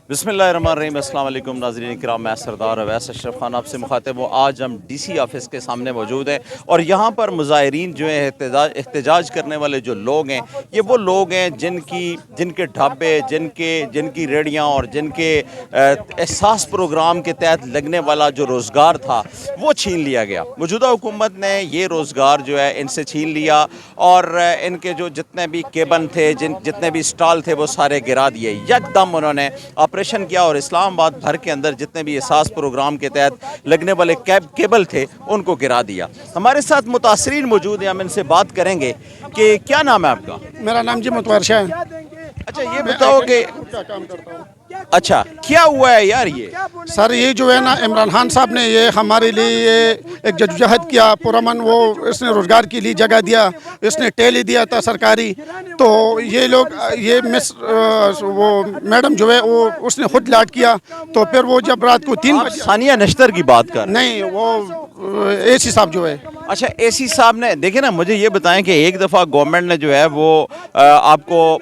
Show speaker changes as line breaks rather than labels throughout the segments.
بسم اللہ الرحمن الرحیم۔ السلام علیکم ناظرین کرام، میں سردار اویس اشرف خان آپ سے مخاطب ہوں۔ آج ہم ڈی سی آفس کے سامنے موجود ہیں اور یہاں پر مظاہرین جو ہیں احتجاج کرنے والے جو لوگ ہیں، یہ وہ لوگ ہیں جن کے ڈھابے، جن کی ریڑیاں اور جن کے احساس پروگرام کے تحت لگنے والا جو روزگار تھا وہ چھین لیا گیا۔ موجودہ حکومت نے یہ روزگار جو ہے ان سے چھین لیا اور ان کے جو جتنے بھی کیبن تھے، جتنے بھی اسٹال تھے وہ سارے گرا دیے۔ یکدم انہوں نے آپریشن کیا اور اسلام آباد بھر کے اندر جتنے بھی احساس پروگرام کے تحت لگنے والے کیبل تھے ان کو گرا دیا۔ ہمارے ساتھ متاثرین موجود ہیں، ہم ان سے بات کریں گے کہ کیا نام ہے آپ کا؟
میرا نام جی متوار شاہ ہے۔
اچھا یہ بتاؤ کہ اچھا کیا ہوا ہے یار؟ یہ
سر یہ جو ہے نا عمران خان صاحب نے یہ ہمارے لیے ایک جدوجہد کیا پرامن، وہ اس نے روزگار کے لیے جگہ دیا، اس نے ٹیلی دیا تھا سرکاری، تو یہ لوگ یہ مس وہ میڈم جو ہے وہ اس نے خود لاٹ کیا، تو پھر وہ جب رات کو 3 بجے
ثانیہ نشتر کی بات کر
نہیں وہ اے سی صاحب جو ہے،
اچھا اے سی صاحب نے دیکھیں نا، مجھے یہ بتائیں کہ ایک دفعہ گورنمنٹ نے جو ہے وہ آپ کو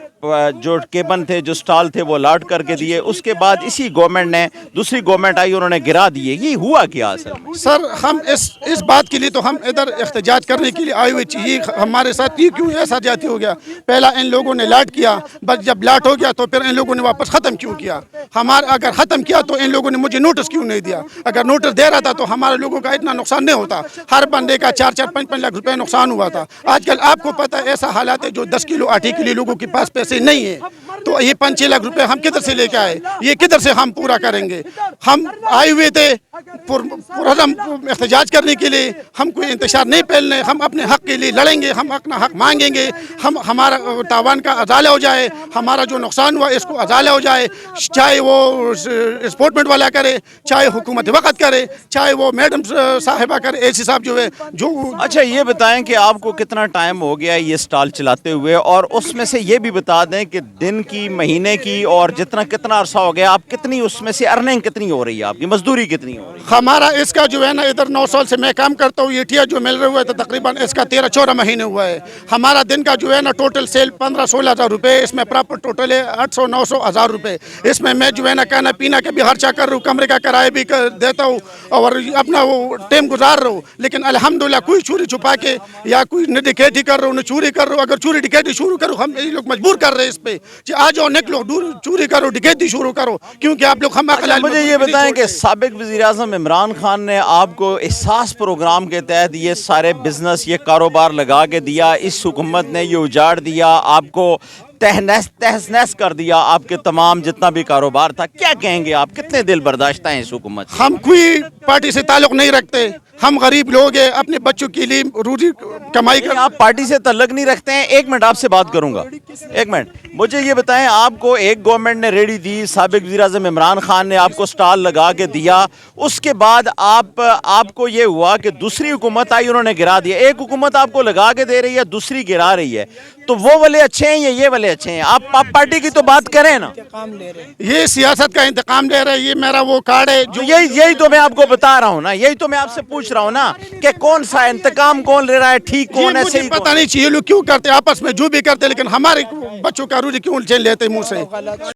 جو کیبن تھے، جو سٹال تھے وہ لاٹ کر کے دیے، اس کے بعد اسی گورنمنٹ نے دوسری گورنمنٹ آئی انہوں نے گرا دیے۔ یہ ہوا کیا اصل میں؟
سر ہم اس بات کے لیے تو ہم ادھر احتجاج کرنے کے لیے آئے ہوئے چاہیے، ہمارے ساتھ یہ کیوں ایسا جاتی ہو گیا؟ پہلا ان لوگوں نے لاٹ کیا، بس جب لاٹ ہو گیا تو پھر ان لوگوں نے واپس ختم کیوں کیا؟ اگر ختم کیا تو ان لوگوں نے مجھے نوٹس کیوں نہیں دیا؟ اگر نوٹس دے رہا تھا تو ہمارے لوگوں کا اتنا نقصان نہیں ہوتا، ہر بندے کا 4-5 لاکھ روپے نقصان ہوا تھا۔ آج کل آپ کو پتہ ہے ایسا حالات ہے جو 10 کلو آٹے کے لیے لوگوں کے پاس پیسے نہیں ہیں، تو یہ 5-6 لاکھ روپے ہم کدھر سے لے کے آئے؟ یہ کدھر سے ہم پورا کریں گے؟ ہم آئے ہوئے تھے پرعزم احتجاج کرنے کے لیے، ہم کوئی انتشار نہیں پھیلنے، ہم اپنے حق کے لیے لڑیں گے، ہم اپنا حق مانگیں گے، ہمارا تاوان کا ازالہ ہو جائے، ہمارا جو نقصان ہوا اس کو ازالہ ہو جائے، چاہے وہ اسپورٹمنٹ والا کرے، چاہے حکومت وقت کرے، چاہے وہ میڈم صاحبہ کرے، اے سی صاحب جو ہے جو۔
اچھا یہ بتائیں کہ آپ کو کتنا ٹائم ہو گیا یہ سٹال چلاتے ہوئے، اور اس میں سے یہ بھی بتا دیں کہ دن کی، مہینے کی، اور کتنا عرصہ ہو گیا، آپ کتنی اس میں سے ارننگ کتنی ہو رہی ہے، آپ کی مزدوری کتنی ہو رہی ہے؟
ہمارا اس کا جو ہے نا ادھر 9 سال سے میں کام کرتا ہوں، یہ ٹیا جو مل رہا ہوا ہے تقریباً اس کا 13-14 مہینے ہوا ہے۔ ہمارا دن کا جو ہے نا ٹوٹل سیل 15-16 ہزار روپے، اس میں پراپر ٹوٹل ہے 800-900 ہزار روپے۔ اس میں جو ہے نا کھانا پینا کا بھی خرچہ کر رہا ہوں، کمرے کا کرایہ بھی دیتا ہوں اور اپنا وہ ٹائم گزار رہا ہوں، لیکن الحمدللہ کوئی چوری چھپا کے یا کوئی نہ ڈکیتی کر رہا ہوں نہ چوری کر رہا ہوں۔ اگر چوری ڈکیتی شروع کرو، ہم یہ لوگ مجبور کر رہے ہیں اس پہ کہ آ جاؤ نکلو، چوری کرو، ڈکیتی شروع کرو، کیونکہ آپ لوگ ہم
مجھے یہ بتائیں کہ سابق وزیر اعظم عمران خان نے آپ کو احساس پروگرام کے تحت یہ سارے بزنس، یہ کاروبار لگا کے دیا، اس حکومت نے یہ اجاڑ دیا، آپ کو تہس نہس کر دیا، آپ کے تمام جتنا بھی کاروبار تھا، کیا کہیں گے آپ؟ کتنے دل برداشتہ ہیں اس حکومت سے؟
ہم کوئی پارٹی سے تعلق نہیں رکھتے، ہم غریب لوگ ہیں، اپنے بچوں کے لیے روزی کمائی کر۔
آپ پارٹی سے تعلق نہیں رکھتے ہیں؟ ایک منٹ آپ سے بات کروں گا، ایک منٹ مجھے یہ بتائیں، آپ کو ایک گورنمنٹ نے ریڈی دی، سابق وزیر اعظم عمران خان نے آپ کو سٹال لگا کے دیا، اس کے بعد آپ کو یہ ہوا کہ دوسری حکومت آئی انہوں نے گرا دیا۔ ایک حکومت آپ کو لگا کے دے رہی ہے، دوسری گرا رہی ہے، تو وہ والے اچھے ہیں یا یہ والے اچھے ہیں؟ آپ پارٹی کی تو بات کریں نا۔
یہ سیاست کا انتقام لے رہا ہے، یہ میرا وہ کارڈ ہے جو
یہی تو میں آپ کو بتا رہا ہوں نا، یہی تو میں آپ سے پوچھ رہا ہوں نا کہ کون سا انتقام کون لے رہا ہے، ٹھیک کون ہے،
مجھے
صحیح
پتہ نہیں چاہیے لوگ کیوں کرتے آپس میں جو بھی کرتے، لیکن ہمارے بچوں کا روزی کیوں چین لیتے منہ سے؟